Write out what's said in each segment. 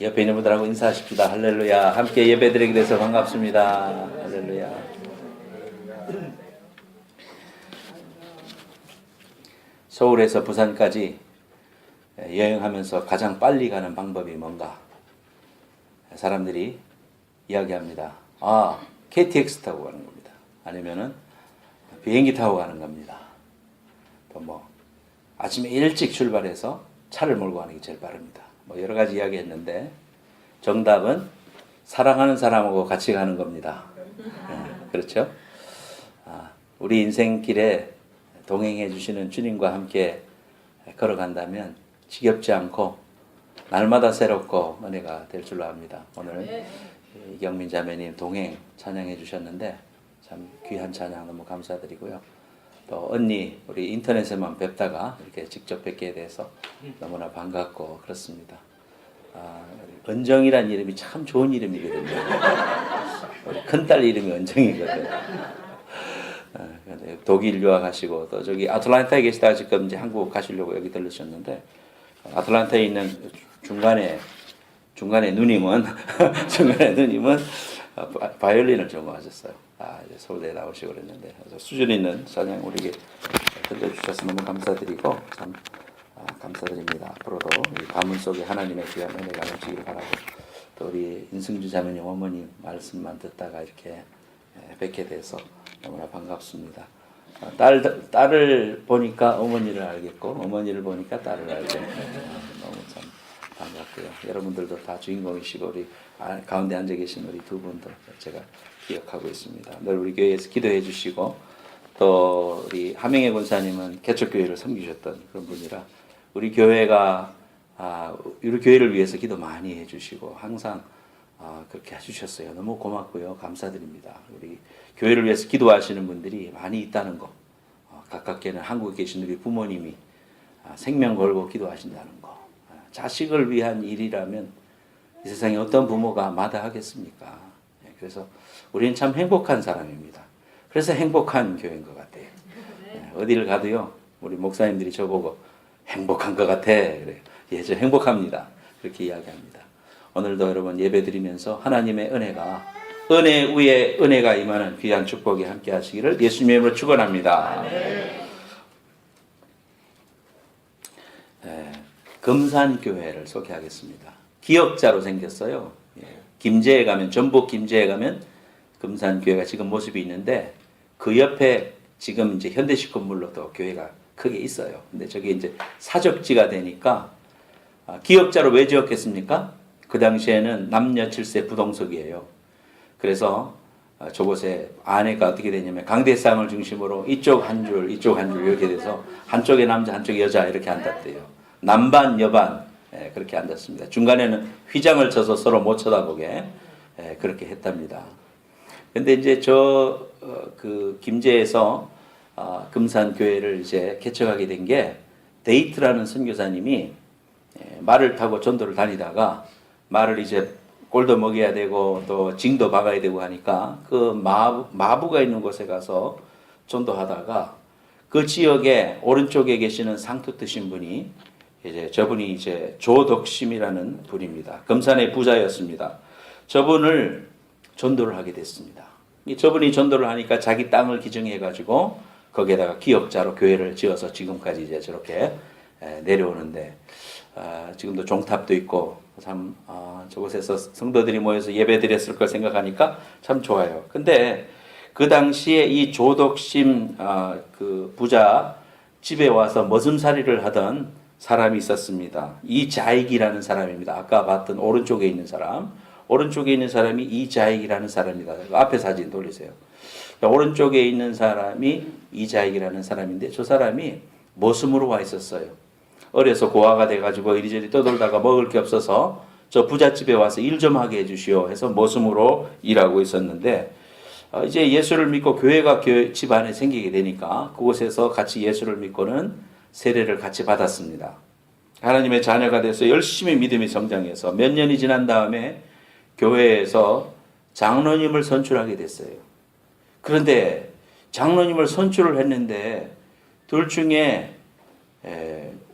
옆에 있는 분들하고 인사하십시다. 할렐루야. 함께 예배드리게 돼서 반갑습니다. 할렐루야. 서울에서 부산까지 여행하면서 가장 빨리 가는 방법이 뭔가? 사람들이 이야기합니다. KTX 타고 가는 겁니다. 아니면은 비행기 타고 가는 겁니다. 또 뭐 아침에 일찍 출발해서 차를 몰고 가는 게 제일 빠릅니다. 뭐 여러 가지 이야기했는데 정답은 사랑하는 사람하고 같이 가는 겁니다. 그렇죠? 우리 인생길에 동행해 주시는 주님과 함께 걸어간다면 지겹지 않고 날마다 새롭고 은혜가 될 줄로 압니다. 오늘 이경민 자매님 동행 찬양해 주셨는데 참 귀한 찬양 너무 감사드리고요. 또 언니 우리 인터넷에만 뵙다가 이렇게 직접 뵙게 돼서 너무나 반갑고 그렇습니다. 은정이란 이름이 참 좋은 이름이거든요. 우리 큰딸 이름이 은정이거든요. 독일 유학하시고 또 저기 아틀란타에 계시다가 지금 이제 한국 가시려고 여기 들르셨는데 아틀란타에 있는 중간에 누님은 바이올린을 전공하셨어요. 이제 서울대에 나오시고 그랬는데 수준 있는 찬양 우리에게 들려주셔서 너무 감사드리고 참 감사드립니다. 앞으로도 우리 가문 속에 하나님의 귀한 은혜가 넘치기를 바라고 또 우리 인승주 자매님 어머님 말씀만 듣다가 이렇게 뵙게 돼서 너무나 반갑습니다. 딸을 보니까 어머니를 알겠고 어머니를 보니까 딸을 알겠고 너무 참 반갑고요. 여러분들도 다 주인공이시고 우리 가운데 앉아 계신 우리 두 분도 제가 기억하고 있습니다. 늘 우리 교회에서 기도해 주시고 또 우리 하명의 권사님은 개척교회를 섬기셨던 그런 분이라 우리 교회가 우리 교회를 위해서 기도 많이 해주시고 항상 그렇게 해주셨어요. 너무 고맙고요. 감사드립니다. 우리 교회를 위해서 기도하시는 분들이 많이 있다는 거 가깝게는 한국에 계신 우리 부모님이 생명 걸고 기도하신다는 거 자식을 위한 일이라면 이 세상에 어떤 부모가 마다하겠습니까? 그래서 우리는 참 행복한 사람입니다. 그래서 행복한 교회인 것 같아요. 어디를 가도요 우리 목사님들이 저보고 행복한 것 같아 그래요. 예, 저 행복합니다. 그렇게 이야기합니다. 오늘도 여러분 예배드리면서 하나님의 은혜가 은혜 위에 은혜가 임하는 귀한 축복이 함께 하시기를 예수님의 이름으로 축원합니다. 금산교회를 소개하겠습니다. 기역자로 생겼어요. 김제에 가면 전북 김제에 가면 금산교회가 지금 모습이 있는데 그 옆에 지금 이제 현대식 건물로도 교회가 크게 있어요. 근데 저게 이제 사적지가 되니까 기역자로 왜 지었겠습니까? 그 당시에는 남녀 7세 부동석이에요. 그래서 저곳에 안에가 어떻게 되냐면 강대상을 중심으로 이쪽 한 줄, 이쪽 한 줄 이렇게 돼서 한쪽에 남자, 한쪽에 여자 이렇게 앉았대요. 남반, 여반 그렇게 앉았습니다. 중간에는 휘장을 쳐서 서로 못 쳐다보게 그렇게 했답니다. 근데 이제 그 김제에서 금산교회를 이제 개척하게 된 게 데이트라는 선교사님이 말을 타고 전도를 다니다가 말을 이제 꼴도 먹여야 되고 또 징도 박아야 되고 하니까 그 마부가 있는 곳에 가서 전도하다가 그 지역에 오른쪽에 계시는 상투 뜨신 분이 저분이 이제 조덕심이라는 분입니다. 금산의 부자였습니다. 저분을 전도를 하게 됐습니다. 저분이 전도를 하니까 자기 땅을 기증해 가지고 거기에다가 기역자로 교회를 지어서 지금까지 이제 저렇게 내려오는데 지금도 종탑도 있고 참 저곳에서 성도들이 모여서 예배드렸을 걸 생각하니까 참 좋아요. 근데 그 당시에 이 조덕심 그 부자 집에 와서 머슴살이를 하던 사람이 있었습니다. 이자익이라는 사람입니다. 아까 봤던 오른쪽에 있는 사람. 오른쪽에 있는 사람이 이자익이라는 사람입니다. 앞에 사진 돌리세요. 오른쪽에 있는 사람이 이자익이라는 사람인데 저 사람이 머슴으로 와 있었어요. 어려서 고아가 돼가지고 이리저리 떠돌다가 먹을 게 없어서 저 부잣집에 와서 일 좀 하게 해주시오 해서 머슴으로 일하고 있었는데 이제 예수를 믿고 교회가 집안에 생기게 되니까 그곳에서 같이 예수를 믿고는 세례를 같이 받았습니다. 하나님의 자녀가 돼서 열심히 믿음이 성장해서 몇 년이 지난 다음에 교회에서 장로님을 선출하게 됐어요. 그런데 장로님을 선출을 했는데 둘 중에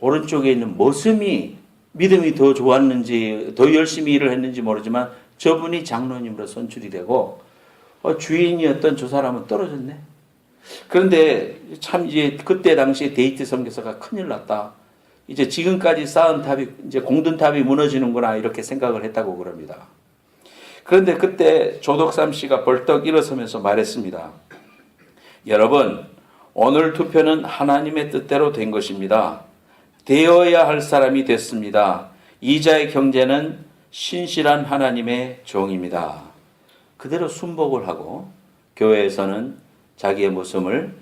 오른쪽에 있는 머슴이 믿음이 더 좋았는지 더 열심히 일을 했는지 모르지만 저분이 장로님으로 선출이 되고 주인이었던 저 사람은 떨어졌네. 그런데 참 이제 그때 당시에 데이트 선교사가 큰일 났다. 이제 지금까지 쌓은 탑이 이제 공든탑이 무너지는구나 이렇게 생각을 했다고 그럽니다. 그런데 그때 조덕삼 씨가 벌떡 일어서면서 말했습니다. 여러분, 오늘 투표는 하나님의 뜻대로 된 것입니다. 되어야 할 사람이 됐습니다. 이자의 형제는 신실한 하나님의 종입니다. 그대로 순복을 하고 교회에서는 자기의 모습을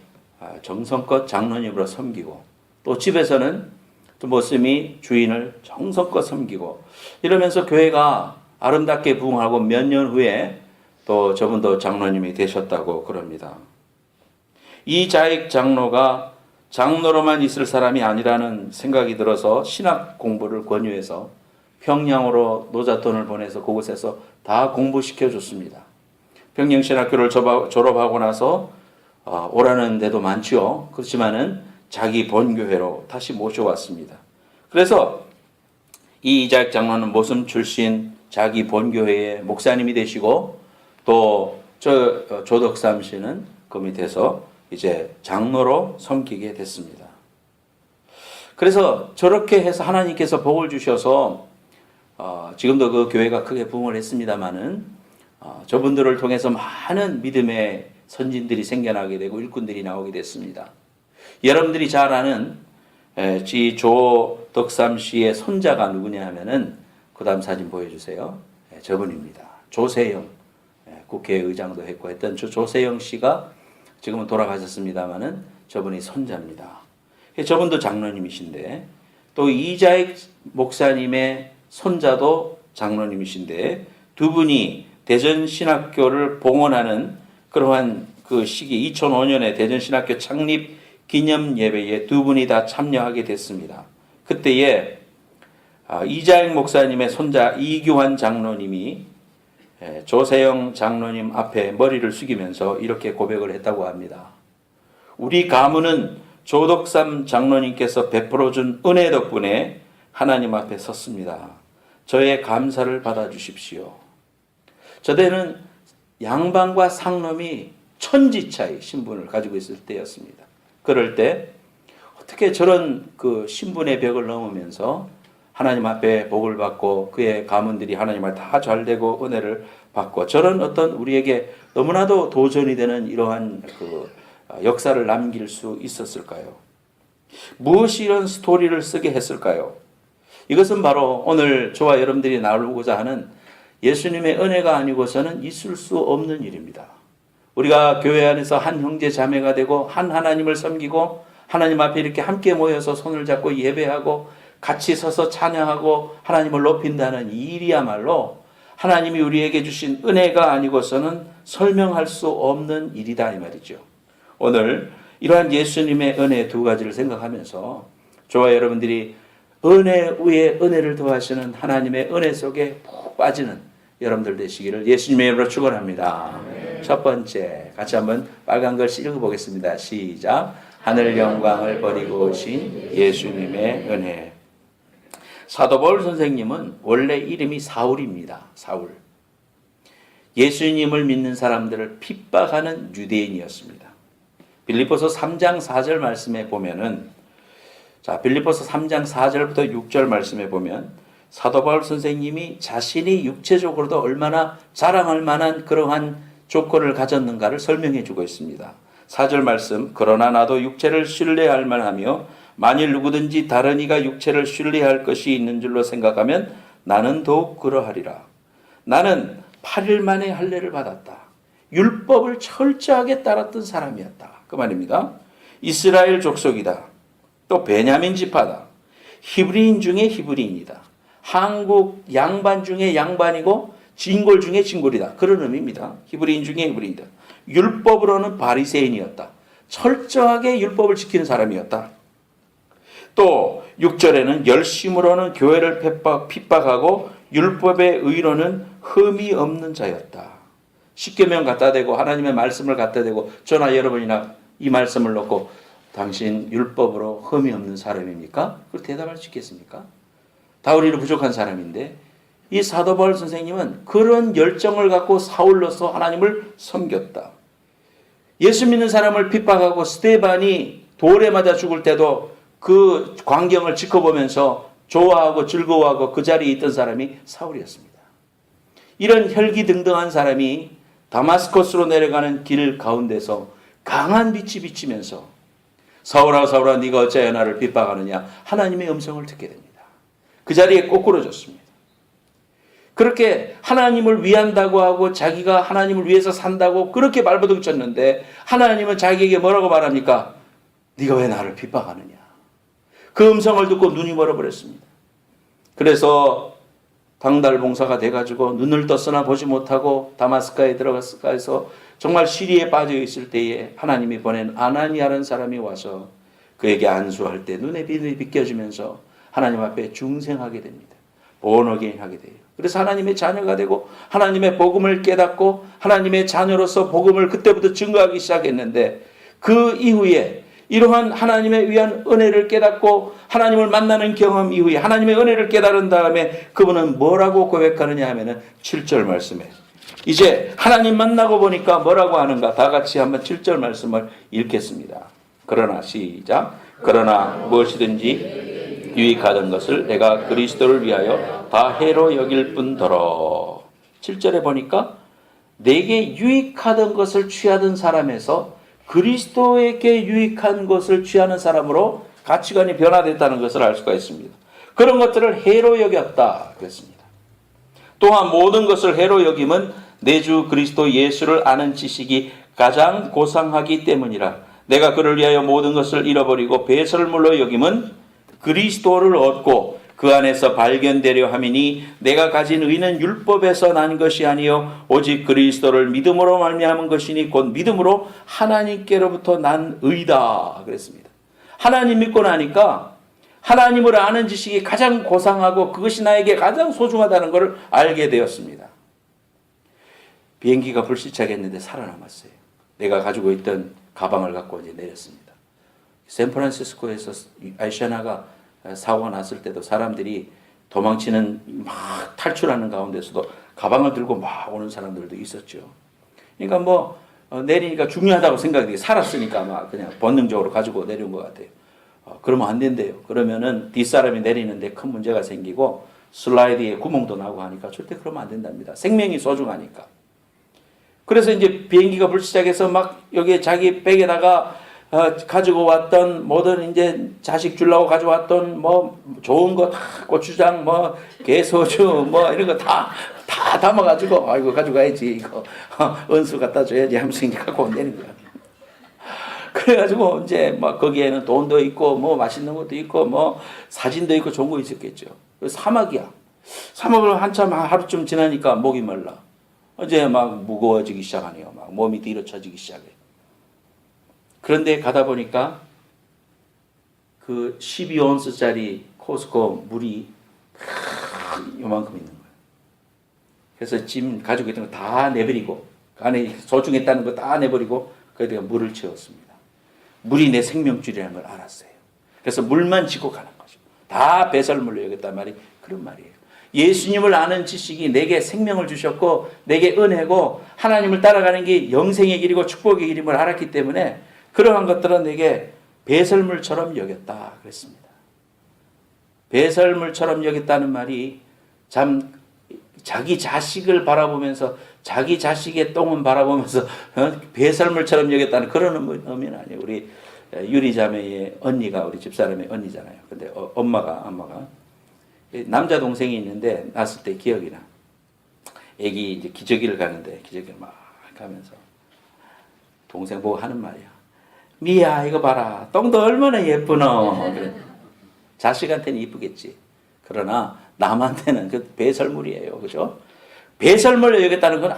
정성껏 장로님으로 섬기고 또 집에서는 또 모습이 주인을 정성껏 섬기고 이러면서 교회가 아름답게 부흥하고 몇 년 후에 또 저분도 장로님이 되셨다고 그럽니다. 이자익 장로가 장로로만 있을 사람이 아니라는 생각이 들어서 신학 공부를 권유해서 평양으로 노잣돈을 보내서 그곳에서 다 공부시켜 줬습니다. 평양신학교를 졸업하고 나서 오라는 데도 많죠. 그렇지만은 자기 본교회로 다시 모셔왔습니다. 그래서 이 이자익 장로는 모슴 출신 자기 본교회의 목사님이 되시고 또 조덕삼 씨는 그 밑에서 이제 장로로 섬기게 됐습니다. 그래서 저렇게 해서 하나님께서 복을 주셔서 지금도 그 교회가 크게 부흥을 했습니다마는 저분들을 통해서 많은 믿음의 선진들이 생겨나게 되고 일꾼들이 나오게 됐습니다. 여러분들이 잘 아는 조덕삼 씨의 손자가 누구냐 하면은 그 다음 사진 보여주세요. 저분입니다. 조세영 국회의장도 했고 했던 조세영 씨가 지금은 돌아가셨습니다마는 저분이 손자입니다. 저분도 장로님이신데 또 이자익 목사님의 손자도 장로님이신데 두 분이 대전신학교를 봉헌하는 그러한 그 시기 2005년에 대전신학교 창립 기념 예배에 두 분이 다 참여하게 됐습니다. 그때에 이자익 목사님의 손자 이규환 장로님이 조세영 장로님 앞에 머리를 숙이면서 이렇게 고백을 했다고 합니다. 우리 가문은 조덕삼 장로님께서 베풀어준 은혜 덕분에 하나님 앞에 섰습니다. 저의 감사를 받아주십시오. 저 때는 양반과 상놈이 천지 차이 신분을 가지고 있을 때였습니다. 그럴 때 어떻게 저런 그 신분의 벽을 넘으면서 하나님 앞에 복을 받고 그의 가문들이 하나님 앞에 다 잘되고 은혜를 받고 저런 어떤 우리에게 너무나도 도전이 되는 이러한 그 역사를 남길 수 있었을까요? 무엇이 이런 스토리를 쓰게 했을까요? 이것은 바로 오늘 저와 여러분들이 나누고자 하는 예수님의 은혜가 아니고서는 있을 수 없는 일입니다. 우리가 교회 안에서 한 형제 자매가 되고 한 하나님을 섬기고 하나님 앞에 이렇게 함께 모여서 손을 잡고 예배하고 같이 서서 찬양하고 하나님을 높인다는 이 일이야말로 하나님이 우리에게 주신 은혜가 아니고서는 설명할 수 없는 일이다 이 말이죠. 오늘 이러한 예수님의 은혜 두 가지를 생각하면서 저와 여러분들이 은혜 위에 은혜를 더하시는 하나님의 은혜 속에 푹 빠지는 여러분들 되시기를 예수님의 이름으로 축원합니다. 첫 번째 같이 한번 빨간 글씨 읽어보겠습니다. 시작. 하늘 영광을 버리고 오신 예수님의 은혜. 사도 바울 선생님은 원래 이름이 사울입니다. 사울. 예수님을 믿는 사람들을 핍박하는 유대인이었습니다. 빌립보서 3장 4절 말씀에 보면은 빌립보서 3장 4절부터 6절 말씀에 보면 사도 바울 선생님이 자신이 육체적으로도 얼마나 자랑할 만한 그러한 조건을 가졌는가를 설명해 주고 있습니다. 4절 말씀, 그러나 나도 육체를 신뢰할 만하며 만일 누구든지 다른 이가 육체를 신뢰할 것이 있는 줄로 생각하면 나는 더욱 그러하리라. 나는 8일 만에 할례를 받았다. 율법을 철저하게 따랐던 사람이었다. 그 말입니다. 이스라엘 족속이다. 또 베냐민 지파다. 히브리인 중에 히브리인이다. 한국 양반 중에 양반이고 진골 중에 진골이다. 그런 의미입니다. 히브리인 중에 히브리인이다. 율법으로는 바리새인이었다. 철저하게 율법을 지키는 사람이었다. 또 6절에는 열심으로는 교회를 핍박하고 율법의 의로는 흠이 없는 자였다. 십계명 갖다 대고 하나님의 말씀을 갖다 대고 저나 여러분이나 이 말씀을 놓고 당신 율법으로 흠이 없는 사람입니까? 그걸 대답할 수 있겠습니까? 다우리는 부족한 사람인데 이 사도 바울 선생님은 그런 열정을 갖고 사울로서 하나님을 섬겼다. 예수 믿는 사람을 핍박하고 스데반이 돌에 맞아 죽을 때도 그 광경을 지켜보면서 좋아하고 즐거워하고 그 자리에 있던 사람이 사울이었습니다. 이런 혈기등등한 사람이 다마스커스로 내려가는 길 가운데서 강한 빛이 비치면서 사울아 사울아 네가 어찌하여 나를 핍박하느냐 하나님의 음성을 듣게 됩니다. 그 자리에 꼬꾸러졌습니다. 그렇게 하나님을 위한다고 하고 자기가 하나님을 위해서 산다고 그렇게 발버둥 쳤는데 하나님은 자기에게 뭐라고 말합니까? 네가 왜 나를 핍박하느냐. 그 음성을 듣고 눈이 멀어버렸습니다. 그래서 당달봉사가 돼가지고 눈을 떴으나 보지 못하고 다마스카에 들어가서 정말 시리에 빠져 있을 때에 하나님이 보낸 아나니아라는 사람이 와서 그에게 안수할 때 눈에 빛이 비껴지면서 하나님 앞에 중생하게 됩니다. 본어게인 하게 돼요. 그래서 하나님의 자녀가 되고 하나님의 복음을 깨닫고 하나님의 자녀로서 복음을 그때부터 증거하기 시작했는데 그 이후에 이러한 하나님의 위한 은혜를 깨닫고 하나님을 만나는 경험 이후에 하나님의 은혜를 깨달은 다음에 그분은 뭐라고 고백하느냐 하면은 7절 말씀에 이제 하나님 만나고 보니까 뭐라고 하는가 다 같이 한번 7절 말씀을 읽겠습니다. 그러나 시작. 그러나 무엇이든지 유익하던 것을 내가 그리스도를 위하여 다 해로 여길 뿐더러 7절에 보니까 내게 유익하던 것을 취하던 사람에서 그리스도에게 유익한 것을 취하는 사람으로 가치관이 변화됐다는 것을 알 수가 있습니다. 그런 것들을 해로 여겼다 그랬습니다. 또한 모든 것을 해로 여김은 내 주 그리스도 예수를 아는 지식이 가장 고상하기 때문이라. 내가 그를 위하여 모든 것을 잃어버리고 배설물로 여김은 그리스도를 얻고 그 안에서 발견되려 함이니 내가 가진 의는 율법에서 난 것이 아니요 오직 그리스도를 믿음으로 말미암은 것이니 곧 믿음으로 하나님께로부터 난 의다 그랬습니다. 하나님 믿고 나니까 하나님을 아는 지식이 가장 고상하고 그것이 나에게 가장 소중하다는 것을 알게 되었습니다. 비행기가 불시착했는데 살아남았어요. 내가 가지고 있던 가방을 갖고 이제 내렸습니다. 샌프란시스코에서 아시아나가 사고가 났을 때도 사람들이 도망치는 막 탈출하는 가운데서도 가방을 들고 막 오는 사람들도 있었죠. 그러니까 뭐 내리니까 중요하다고 생각이 살았으니까 막 그냥 본능적으로 가지고 내려온 것 같아요. 그러면 안 된대요. 그러면은 뒷사람이 내리는데 큰 문제가 생기고 슬라이드에 구멍도 나고 하니까 절대 그러면 안 된답니다. 생명이 소중하니까. 그래서 이제 비행기가 불시착해서 막 여기에 자기 백에다가 가지고 왔던 모든 이제 자식 주려고 가져왔던 뭐 좋은 거 다 고추장 뭐 게소주 뭐 이런 거 다 담아가지고 아이고 가져가야지 이거 은수 갖다 줘야지 하면서 이제 갖고 온다는 거야. 그래가지고 이제 막 거기에는 돈도 있고 뭐 맛있는 것도 있고 뭐 사진도 있고 좋은 거 있었겠죠. 사막이야. 사막을 한참 하루쯤 지나니까 목이 말라. 이제 막 무거워지기 시작하네요. 막 몸이 뒤로 쳐지기 시작해. 그런데 가다 보니까 그 12온스짜리 코스코 물이 요만큼 있는 거예요. 그래서 짐 가지고 있던 거 다 내버리고 안에 소중했다는 거 다 내버리고 거기다가 물을 채웠습니다. 물이 내 생명줄이라는 걸 알았어요. 그래서 물만 지고 가는 거죠. 다 배설물로 여겼단 말이 그런 말이에요. 예수님을 아는 지식이 내게 생명을 주셨고 내게 은혜고 하나님을 따라가는 게 영생의 길이고 축복의 길임을 알았기 때문에 그러한 것들은 내게 배설물처럼 여겼다 그랬습니다. 배설물처럼 여겼다는 말이 참 자기 자식을 바라보면서 자기 자식의 똥은 바라보면서 배설물처럼 여겼다는 그런 의미는 아니에요. 우리 유리자매의 언니가 우리 집사람의 언니잖아요. 근데 엄마가 남자 동생이 있는데 낳았을 때 기억이 나. 애기 이제 기저귀를 가는데 기저귀를 막 가면서 동생 보고 하는 말이야. 미야 이거 봐라 똥도 얼마나 예쁘노. 그래. 자식한테는 이쁘겠지. 그러나 남한테는 그 배설물이에요. 그죠? 배설물을 여겼다는 건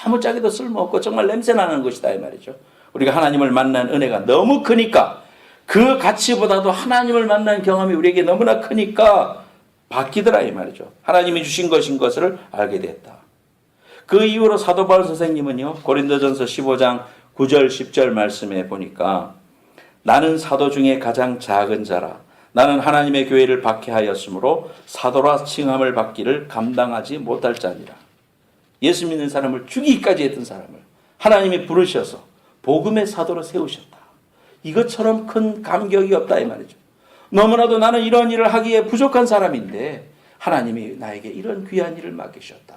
아무짝에도 쓸모없고 정말 냄새나는 것이다 이 말이죠. 우리가 하나님을 만난 은혜가 너무 크니까 그 가치보다도 하나님을 만난 경험이 우리에게 너무나 크니까 바뀌더라 이 말이죠. 하나님이 주신 것인 것을 알게 됐다. 그 이후로 사도 바울 선생님은요. 고린도전서 15장 9절 10절 말씀에 보니까 나는 사도 중에 가장 작은 자라 나는 하나님의 교회를 박해하였으므로 사도라 칭함을 받기를 감당하지 못할 자니라. 예수 믿는 사람을 죽이기까지 했던 사람을 하나님이 부르셔서 복음의 사도로 세우셨다. 이것처럼 큰 감격이 없다 이 말이죠. 너무나도 나는 이런 일을 하기에 부족한 사람인데 하나님이 나에게 이런 귀한 일을 맡기셨다.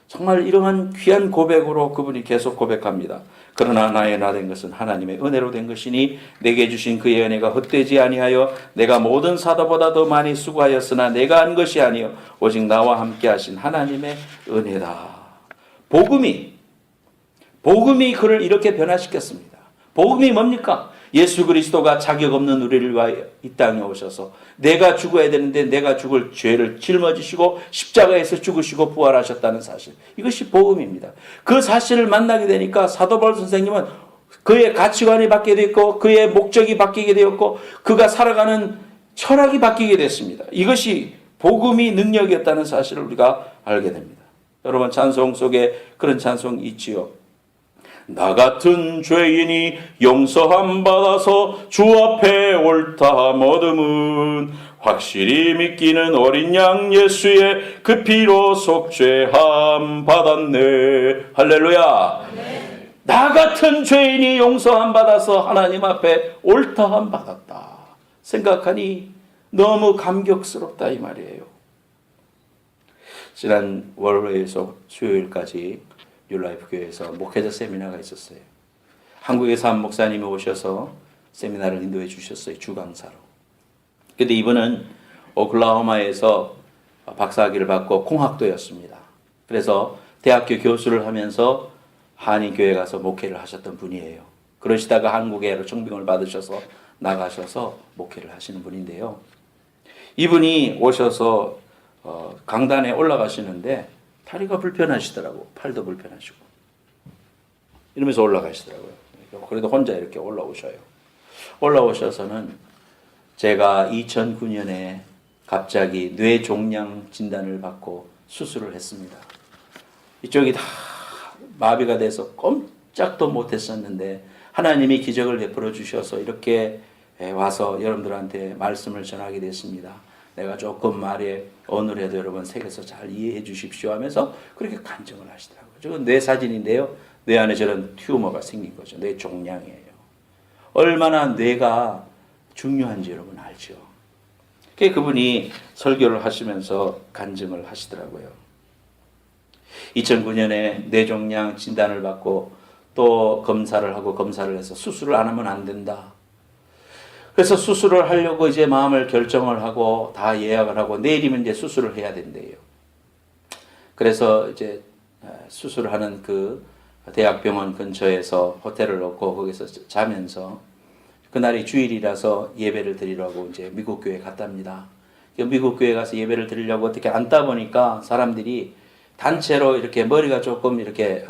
정말 이러한 귀한 고백으로 그분이 계속 고백합니다. 그러나 나의 나 된 것은 하나님의 은혜로 된 것이니 내게 주신 그의 은혜가 헛되지 아니하여 내가 모든 사도보다 더 많이 수고하였으나 내가 한 것이 아니요 오직 나와 함께 하신 하나님의 은혜다. 복음이 그를 이렇게 변화시켰습니다. 복음이 뭡니까? 예수 그리스도가 자격 없는 우리를 위하여 이 땅에 오셔서 내가 죽어야 되는데 내가 죽을 죄를 짊어지시고 십자가에서 죽으시고 부활하셨다는 사실. 이것이 복음입니다. 그 사실을 만나게 되니까 사도 바울 선생님은 그의 가치관이 바뀌게 됐고 그의 목적이 바뀌게 되었고 그가 살아가는 철학이 바뀌게 됐습니다. 이것이 복음이 능력이었다는 사실을 우리가 알게 됩니다. 여러분 찬송 속에 그런 찬송이 있지요. 나 같은 죄인이 용서함 받아서 주 앞에 옳다 얻음은 확실히 믿기는 어린 양 예수의 그 피로 속죄함 받았네. 할렐루야. 네. 나 같은 죄인이 용서함 받아서 하나님 앞에 옳다함 받았다. 생각하니 너무 감격스럽다 이 말이에요. 지난 월요일에서 수요일까지 뉴라이프 교회에서 목회자 세미나가 있었어요. 한국에서 한 목사님이 오셔서 세미나를 인도해 주셨어요. 주강사로. 근데 이분은 오클라호마에서 박사학위를 받고 공학도였습니다. 그래서 대학교 교수를 하면서 한인교회 가서 목회를 하셨던 분이에요. 그러시다가 한국에 청빙을 받으셔서 나가셔서 목회를 하시는 분인데요. 이분이 오셔서 강단에 올라가시는데 다리가 불편하시더라고. 팔도 불편하시고. 이러면서 올라가시더라고요. 그래도 혼자 이렇게 올라오셔요. 올라오셔서는 제가 2009년에 갑자기 뇌종양 진단을 받고 수술을 했습니다. 이쪽이 다 마비가 돼서 꼼짝도 못했었는데 하나님이 기적을 베풀어 주셔서 이렇게 와서 여러분들한테 말씀을 전하게 됐습니다. 내가 조금 말에 어눌해도 여러분 색에서 잘 이해해 주십시오 하면서 그렇게 간증을 하시더라고요. 저건 뇌 사진인데요. 뇌 안에 저런 튜머가 생긴 거죠. 뇌 종양이에요. 얼마나 뇌가 중요한지 여러분 알죠. 그분이 설교를 하시면서 간증을 하시더라고요. 2009년에 뇌종양 진단을 받고 또 검사를 하고 검사를 해서 수술을 안 하면 안 된다. 그래서 수술을 하려고 이제 마음을 결정을 하고 다 예약을 하고 내일이면 이제 수술을 해야 된대요. 그래서 이제 수술을 하는 그 대학병원 근처에서 호텔을 놓고 거기서 자면서 그날이 주일이라서 예배를 드리려고 이제 미국 교회 갔답니다. 미국 교회 가서 예배를 드리려고 어떻게 앉다 보니까 사람들이 단체로 이렇게 머리가 조금 이렇게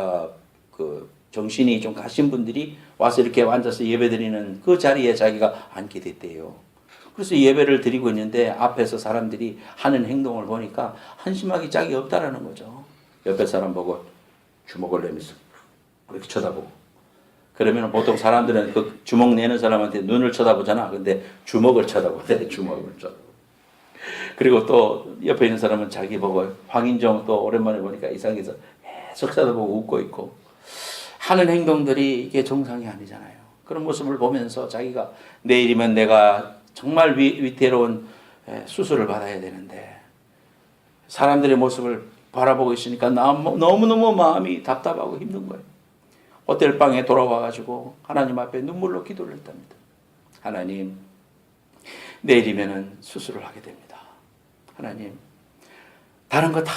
정신이 좀 가신 분들이 와서 이렇게 앉아서 예배 드리는 그 자리에 자기가 앉게 됐대요. 그래서 예배를 드리고 있는데 앞에서 사람들이 하는 행동을 보니까 한심하기 짝이 없다라는 거죠. 옆에 사람 보고 주먹을 내면서 이렇게 쳐다보고. 그러면 보통 사람들은 그 주먹 내는 사람한테 눈을 쳐다보잖아. 근데 주먹을 쳐다보대. 주먹을 쳐다보고. 그리고 또 옆에 있는 사람은 자기 보고 황인정 또 오랜만에 보니까 이상해서 계속 쳐다보고 웃고 있고. 하는 행동들이 이게 정상이 아니잖아요. 그런 모습을 보면서 자기가 내일이면 내가 정말 위태로운 수술을 받아야 되는데 사람들의 모습을 바라보고 있으니까 너무너무 마음이 답답하고 힘든 거예요. 호텔방에 돌아와가지고 하나님 앞에 눈물로 기도를 했답니다. 하나님, 내일이면 수술을 하게 됩니다. 하나님, 다른 거 다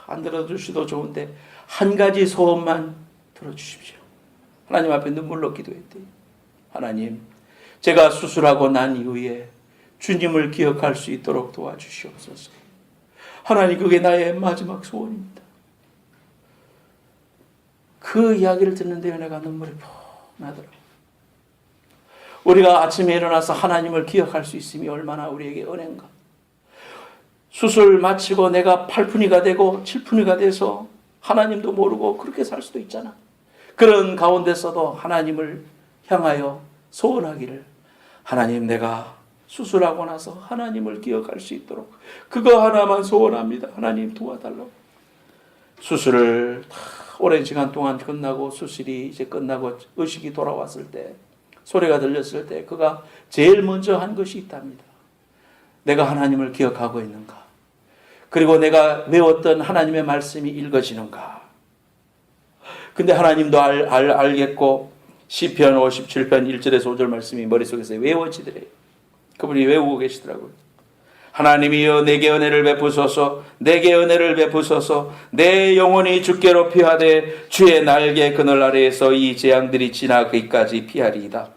안 들어주셔도 좋은데 한 가지 소원만 들어주십시오. 하나님 앞에 눈물로 기도했대요. 하나님, 제가 수술하고 난 이후에 주님을 기억할 수 있도록 도와주시옵소서. 하나님, 그게 나의 마지막 소원입니다. 그 이야기를 듣는데 내가 눈물이 푹 나더라고요. 우리가 아침에 일어나서 하나님을 기억할 수 있음이 얼마나 우리에게 은혜인가. 수술 마치고 내가 8푼이가 되고 7푼이가 돼서 하나님도 모르고 그렇게 살 수도 있잖아. 그런 가운데서도 하나님을 향하여 소원하기를, 하나님, 내가 수술하고 나서 하나님을 기억할 수 있도록 그거 하나만 소원합니다. 하나님 도와달라고. 수술을 다 오랜 시간 동안 끝나고 수술이 이제 끝나고 의식이 돌아왔을 때 소리가 들렸을 때 그가 제일 먼저 한 것이 있답니다. 내가 하나님을 기억하고 있는가? 그리고 내가 외웠던 하나님의 말씀이 읽어지는가? 근데 하나님도 알겠고 시편 57편 1절에서 5절 말씀이 머릿속에서 외워지더래요. 그분이 외우고 계시더라고요. 하나님이여 내게 은혜를 베푸소서, 내게 은혜를 베푸소서. 내 영혼이 주께로 피하되 주의 날개 그늘 아래에서 이 재앙들이 지나기까지 피하리이다.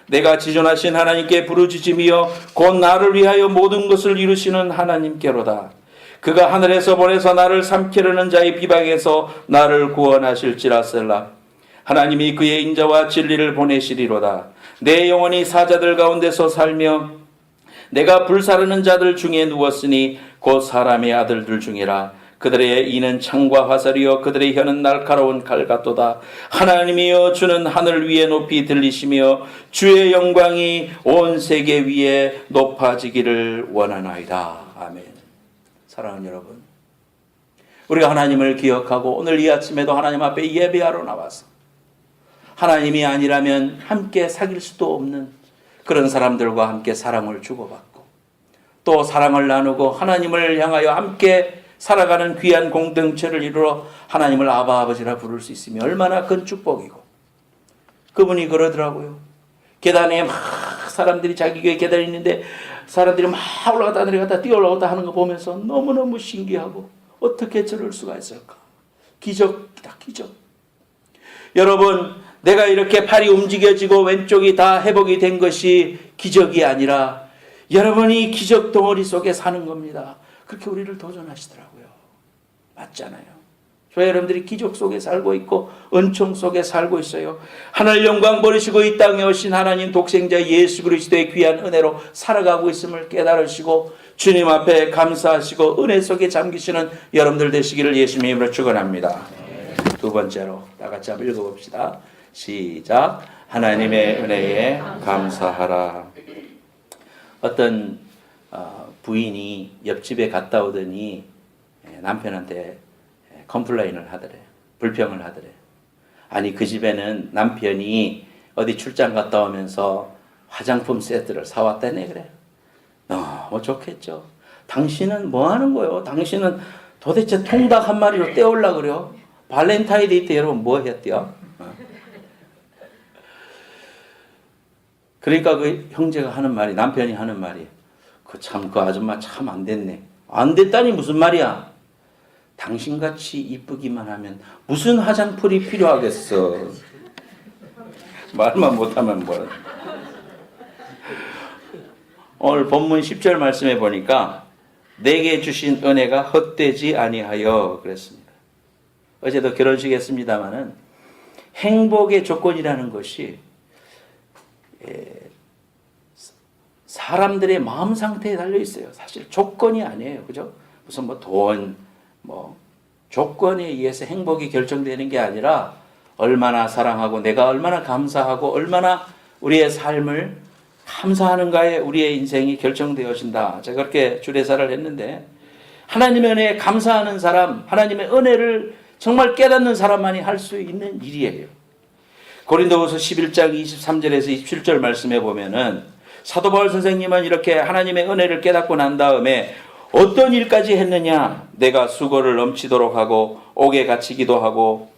내가 지존하신 하나님께 부르짖으며 곧 나를 위하여 모든 것을 이루시는 하나님께로다. 그가 하늘에서 보내서 나를 삼키려는 자의 비방에서 나를 구원하실지라. 셀라. 하나님이 그의 인자와 진리를 보내시리로다. 내 영혼이 사자들 가운데서 살며 내가 불사르는 자들 중에 누웠으니 곧 사람의 아들들 중이라. 그들의 이는 창과 화살이요 그들의 혀는 날카로운 칼 같도다. 하나님이여 주는 하늘 위에 높이 들리시며 주의 영광이 온 세계 위에 높아지기를 원하나이다. 아멘. 사랑하는 여러분, 우리가 하나님을 기억하고 오늘 이 아침에도 하나님 앞에 예배하러 나와서 하나님이 아니라면 함께 사귈 수도 없는 그런 사람들과 함께 사랑을 주고받고 또 사랑을 나누고 하나님을 향하여 함께 살아가는 귀한 공동체를 이루어 하나님을 아바 아버지라 부를 수 있으면 얼마나 큰 축복이고. 그분이 그러더라고요. 계단에 막 사람들이 자기 교회 계단이 있는데 사람들이 막 올라갔다 내려갔다 뛰어 올라갔다 하는 거 보면서 너무너무 신기하고 어떻게 저럴 수가 있을까. 기적이다, 기적. 여러분, 내가 이렇게 팔이 움직여지고 왼쪽이 다 회복이 된 것이 기적이 아니라 여러분이 기적 덩어리 속에 사는 겁니다. 그렇게 우리를 도전하시더라고요. 맞잖아요. 저희 여러분들이 기적 속에 살고 있고 은총 속에 살고 있어요. 하늘 영광 버리시고 이 땅에 오신 하나님 독생자 예수 그리스도의 귀한 은혜로 살아가고 있음을 깨달으시고 주님 앞에 감사하시고 은혜 속에 잠기시는 여러분들 되시기를 예수님의 이름으로 축원합니다. 두 번째로 다 같이 한번 읽어봅시다. 시작. 하나님의 은혜에 감사하라. 어떤 부인이 옆집에 갔다 오더니 남편한테 컴플레인을 하더래요. 불평을 하더래요. 아니 그 집에는 남편이 어디 출장 갔다 오면서 화장품 세트를 사왔다네 그래. 너무 좋겠죠. 당신은 뭐 하는 거요? 당신은 도대체 통닭 한 마리로 때우려고 그래요? 발렌타인데이 때 여러분 뭐 했대요? 그러니까 그 형제가 하는 말이, 남편이 하는 말이, 그 아줌마 참 안 됐네. 안 됐다니 무슨 말이야? 당신같이 이쁘기만 하면 무슨 화장품이 필요하겠어. 말만 못하면 뭐. 오늘 본문 10절 말씀에 보니까 내게 주신 은혜가 헛되지 아니하여 그랬습니다. 어제도 결혼식 했습니다마는 행복의 조건이라는 것이 사람들의 마음 상태에 달려 있어요. 사실 조건이 아니에요. 그죠? 무슨 뭐 돈, 뭐 조건에 의해서 행복이 결정되는 게 아니라 얼마나 사랑하고 내가 얼마나 감사하고 얼마나 우리의 삶을 감사하는가에 우리의 인생이 결정되어진다. 제가 그렇게 주례사를 했는데 하나님의 은혜에 감사하는 사람, 하나님의 은혜를 정말 깨닫는 사람만이 할 수 있는 일이에요. 고린도후서 11장 23절에서 27절 말씀에 보면은 사도 바울 선생님은 이렇게 하나님의 은혜를 깨닫고 난 다음에 어떤 일까지 했느냐? 내가 수고를 넘치도록 하고 옥에 갇히기도 하고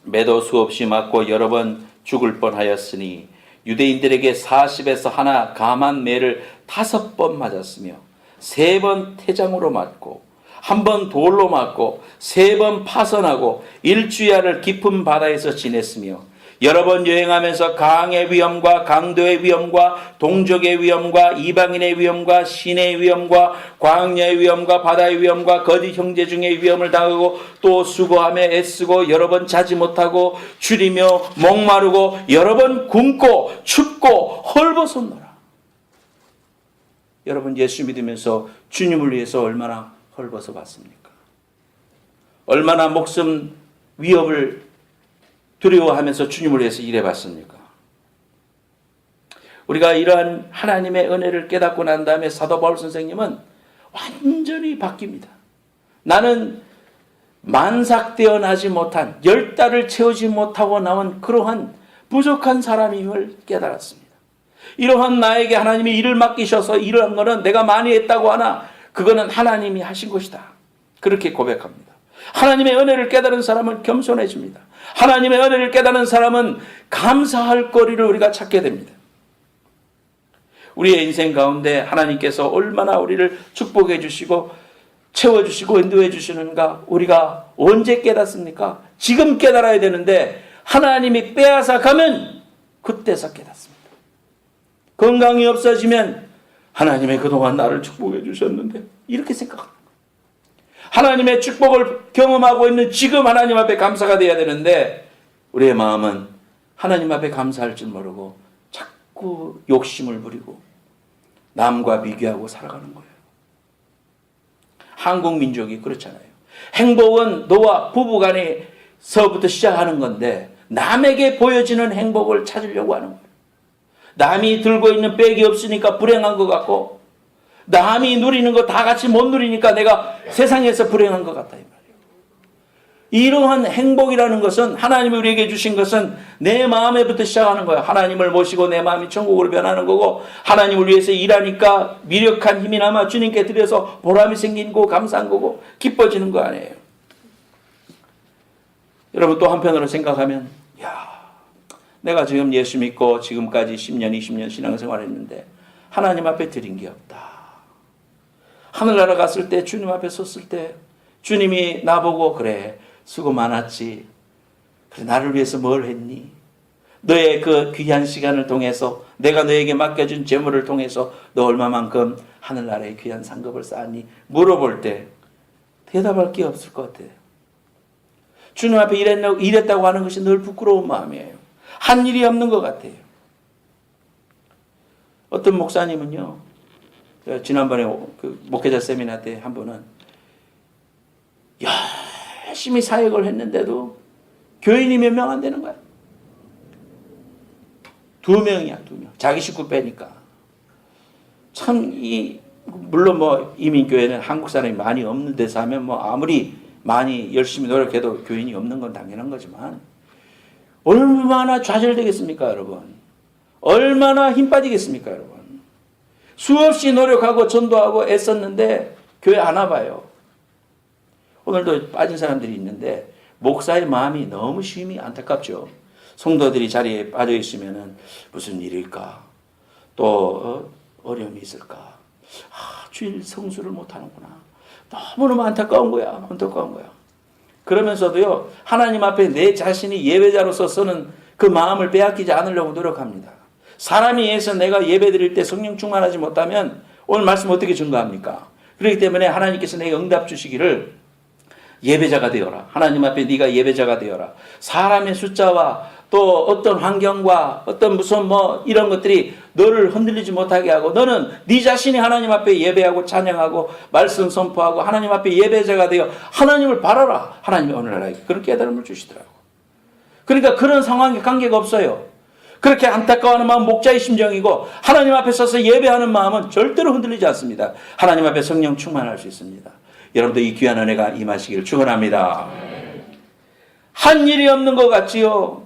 매도 수없이 맞고 여러 번 죽을 뻔하였으니 유대인들에게 40에서 하나 감한 매를 5번 맞았으며 3번 태장으로 맞고 1번 돌로 맞고 3번 파선하고 일주야를 깊은 바다에서 지냈으며 여러 번 여행하면서 강의 위험과 강도의 위험과 동족의 위험과 이방인의 위험과 신의 위험과 광야의 위험과 바다의 위험과 거짓 형제 중의 위험을 당하고 또 수고하며 애쓰고 여러 번 자지 못하고 줄이며 목마르고 여러 번 굶고 춥고 헐벗었노라. 여러분 예수 믿으면서 주님을 위해서 얼마나 헐벗어 봤습니까? 얼마나 목숨 위협을 두려워하면서 주님을 위해서 일해봤습니까? 우리가 이러한 하나님의 은혜를 깨닫고 난 다음에 사도 바울 선생님은 완전히 바뀝니다. 나는 만삭되어 나지 못한 10달을 채우지 못하고 나온 그러한 부족한 사람임을 깨달았습니다. 이러한 나에게 하나님이 일을 맡기셔서 이러한 것은 내가 많이 했다고 하나 그거는 하나님이 하신 것이다. 그렇게 고백합니다. 하나님의 은혜를 깨달은 사람은 겸손해집니다. 하나님의 은혜를 깨달은 사람은 감사할 거리를 우리가 찾게 됩니다. 우리의 인생 가운데 하나님께서 얼마나 우리를 축복해 주시고 채워주시고 인도해 주시는가 우리가 언제 깨닫습니까? 지금 깨달아야 되는데 하나님이 빼앗아 가면 그때서 깨닫습니다. 건강이 없어지면 하나님의 그동안 나를 축복해 주셨는데 이렇게 생각합니다. 하나님의 축복을 경험하고 있는 지금 하나님 앞에 감사가 돼야 되는데 우리의 마음은 하나님 앞에 감사할 줄 모르고 자꾸 욕심을 부리고 남과 비교하고 살아가는 거예요. 한국 민족이 그렇잖아요. 행복은 너와 부부간에서부터 시작하는 건데 남에게 보여지는 행복을 찾으려고 하는 거예요. 남이 들고 있는 백이 없으니까 불행한 것 같고 남이 누리는 거 다 같이 못 누리니까 내가 세상에서 불행한 것 같다 이 말이에요. 이러한 행복이라는 것은 하나님이 우리에게 주신 것은 내 마음에부터 시작하는 거예요. 하나님을 모시고 내 마음이 천국으로 변하는 거고 하나님을 위해서 일하니까 미력한 힘이 남아 주님께 드려서 보람이 생긴 거 감사한 거고 기뻐지는 거 아니에요. 여러분 또 한편으로 생각하면 내가 지금 예수 믿고 지금까지 10년 20년 신앙생활했는데 하나님 앞에 드린 게 없다. 하늘나라 갔을 때 주님 앞에 섰을 때 주님이 나보고 그래 수고 많았지. 그래 나를 위해서 뭘 했니? 너의 그 귀한 시간을 통해서 내가 너에게 맡겨준 재물을 통해서 너 얼마만큼 하늘나라의 귀한 상급을 쌓았니? 물어볼 때 대답할 게 없을 것 같아요. 주님 앞에 일했다고 하는 것이 늘 부끄러운 마음이에요. 한 일이 없는 것 같아요. 어떤 목사님은요. 지난번에 그 목회자 세미나 때 한 분은 열심히 사역을 했는데도 교인이 몇 명 안 되는 거야. 2명이야, 2명. 자기 식구 빼니까. 참, 물론 뭐 이민교회는 한국 사람이 많이 없는 데서 하면 뭐 아무리 많이 열심히 노력해도 교인이 없는 건 당연한 거지만 얼마나 좌절되겠습니까, 여러분? 얼마나 힘 빠지겠습니까, 여러분? 수없이 노력하고 전도하고 애썼는데 교회 안 와봐요. 오늘도 빠진 사람들이 있는데 목사의 마음이 너무 심히 안타깝죠. 성도들이 자리에 빠져 있으면은 무슨 일일까? 또 어려움이 있을까? 주일 성수를 못 하는구나. 너무너무 안타까운 거야. 안타까운 거야. 그러면서도요. 하나님 앞에 내 자신이 예배자로서 서는 그 마음을 빼앗기지 않으려고 노력합니다. 사람에 의해서 내가 예배 드릴 때 성령 충만하지 못하면 오늘 말씀 어떻게 증거합니까? 그렇기 때문에 하나님께서 내게 응답 주시기를 예배자가 되어라. 하나님 앞에 네가 예배자가 되어라. 사람의 숫자와 또 어떤 환경과 어떤 무슨 뭐 이런 것들이 너를 흔들리지 못하게 하고 너는 네 자신이 하나님 앞에 예배하고 찬양하고 말씀 선포하고 하나님 앞에 예배자가 되어 하나님을 바라라. 하나님이 오늘 나에게 그런 깨달음을 주시더라고. 그러니까 그런 상황에 관계가 없어요. 그렇게 안타까워하는 마음 목자의 심정이고 하나님 앞에 서서 예배하는 마음은 절대로 흔들리지 않습니다. 하나님 앞에 성령 충만할 수 있습니다. 여러분도 이 귀한 은혜가 임하시기를 축원합니다. 한 일이 없는 것 같지요.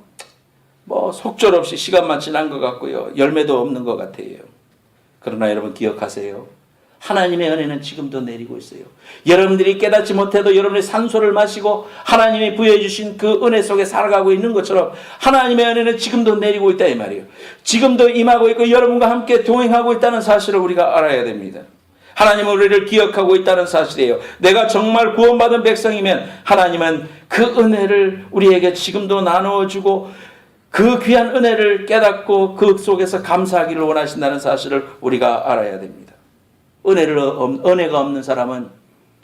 뭐 속절없이 시간만 지난 것 같고요. 열매도 없는 것 같아요. 그러나 여러분 기억하세요. 하나님의 은혜는 지금도 내리고 있어요. 여러분들이 깨닫지 못해도 여러분의 산소를 마시고 하나님이 부여해 주신 그 은혜 속에 살아가고 있는 것처럼 하나님의 은혜는 지금도 내리고 있다 이 말이에요. 지금도 임하고 있고 여러분과 함께 동행하고 있다는 사실을 우리가 알아야 됩니다. 하나님은 우리를 기억하고 있다는 사실이에요. 내가 정말 구원받은 백성이면 하나님은 그 은혜를 우리에게 지금도 나누어주고 그 귀한 은혜를 깨닫고 그 속에서 감사하기를 원하신다는 사실을 우리가 알아야 됩니다. 은혜가 없는 사람은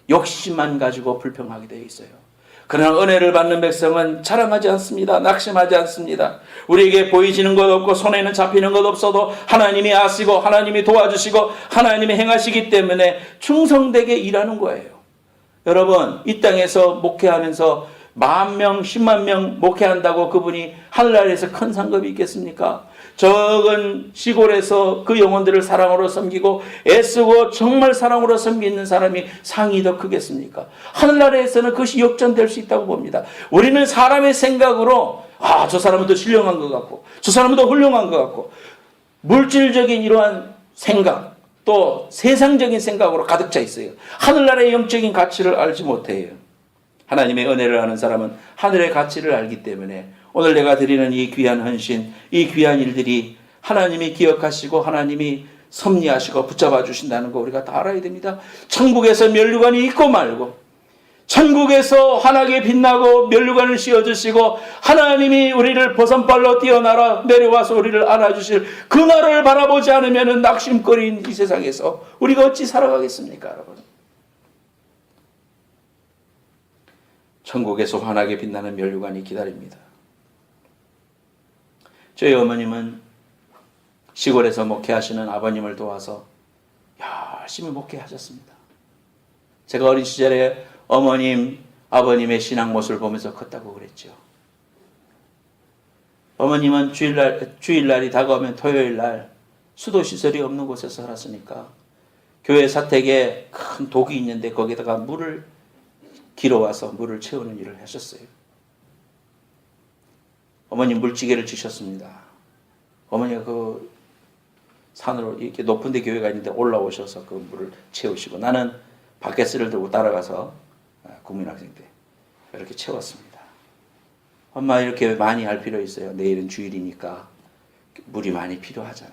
욕심만 가지고 불평하게 되어 있어요. 그러나 은혜를 받는 백성은 자랑하지 않습니다. 낙심하지 않습니다. 우리에게 보이지는 것 없고 손에는 잡히는 것 없어도 하나님이 아시고 하나님이 도와주시고 하나님이 행하시기 때문에 충성되게 일하는 거예요. 여러분 이 땅에서 목회하면서 10,000명, 10만 명 목회한다고 그분이 하늘나라에서 큰 상급이 있겠습니까? 적은 시골에서 그 영혼들을 사랑으로 섬기고 애쓰고 정말 사랑으로 섬기는 사람이 상이 더 크겠습니까? 하늘나라에서는 그것이 역전될 수 있다고 봅니다. 우리는 사람의 생각으로 저 사람은 더 신령한 것 같고 저 사람은 더 훌륭한 것 같고 물질적인 이러한 생각 또 세상적인 생각으로 가득 차 있어요. 하늘나라의 영적인 가치를 알지 못해요. 하나님의 은혜를 아는 사람은 하늘의 가치를 알기 때문에 오늘 내가 드리는 이 귀한 헌신, 이 귀한 일들이 하나님이 기억하시고 하나님이 섭리하시고 붙잡아 주신다는 거 우리가 다 알아야 됩니다. 천국에서 면류관이 있고 말고 천국에서 환하게 빛나고 면류관을 씌워주시고 하나님이 우리를 버선발로 뛰어나라 내려와서 우리를 안아주실 그 날을 바라보지 않으면 낙심거리인 이 세상에서 우리가 어찌 살아가겠습니까, 여러분? 천국에서 환하게 빛나는 면류관이 기다립니다. 저희 어머님은 시골에서 목회하시는 아버님을 도와서 열심히 목회하셨습니다. 제가 어린 시절에 어머님, 아버님의 신앙 모습을 보면서 컸다고 그랬죠. 어머님은 주일날이 다가오면 토요일날 수도시설이 없는 곳에서 살았으니까 교회 사택에 큰 독이 있는데 거기다가 물을 길어와서 물을 채우는 일을 하셨어요. 어머님 물지개를 치셨습니다. 어머니가 그 산으로 이렇게 높은 데 교회가 있는데 올라오셔서 그 물을 채우시고 나는 바켓을 들고 따라가서 국민학생 때 이렇게 채웠습니다. 엄마 이렇게 많이 할 필요 있어요. 내일은 주일이니까 물이 많이 필요하잖아.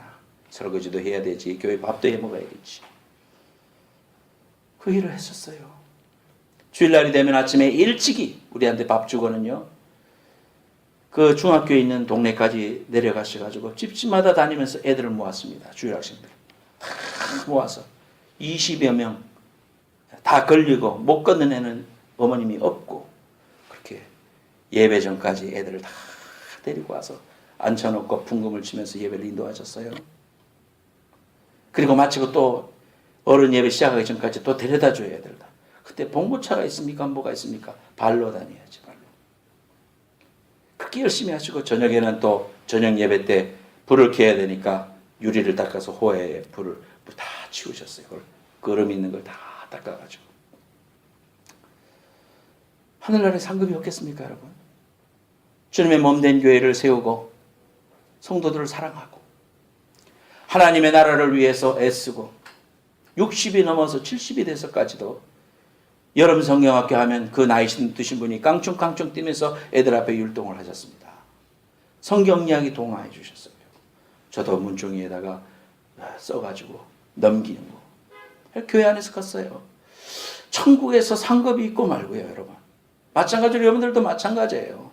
설거지도 해야 되지. 교회 밥도 해 먹어야겠지. 그 일을 했었어요. 주일날이 되면 아침에 일찍이 우리한테 밥 주고는요. 그 중학교에 있는 동네까지 내려가셔가지고 집집마다 다니면서 애들을 모았습니다. 주일학생들. 다 모아서 20여 명 다 걸리고 못 걷는 애는 어머님이 없고 그렇게 예배 전까지 애들을 다 데리고 와서 앉혀놓고 풍금을 치면서 예배를 인도하셨어요. 그리고 마치고 또 어른 예배 시작하기 전까지 또 데려다 줘야 애들 다. 그때 봉고차가 있습니까? 뭐가 있습니까? 발로 다녀야지. 발로. 그렇게 열심히 하시고 저녁에는 또 저녁 예배 때 불을 켜야 되니까 유리를 닦아서 호에 불을 다 치우셨어요. 그걸 거름 있는 걸 다 닦아가지고. 하늘나라에 상급이 없겠습니까, 여러분? 주님의 몸된 교회를 세우고 성도들을 사랑하고 하나님의 나라를 위해서 애쓰고 60이 넘어서 70이 돼서까지도 여름 성경학교 하면 그 나이 드신 분이 깡충깡충 뛰면서 애들 앞에 율동을 하셨습니다. 성경 이야기 동화해 주셨어요. 저도 문종이에다가 써가지고 넘기는 거. 교회 안에서 컸어요. 천국에서 상급이 있고 말고요, 여러분. 마찬가지로 여러분들도 마찬가지예요.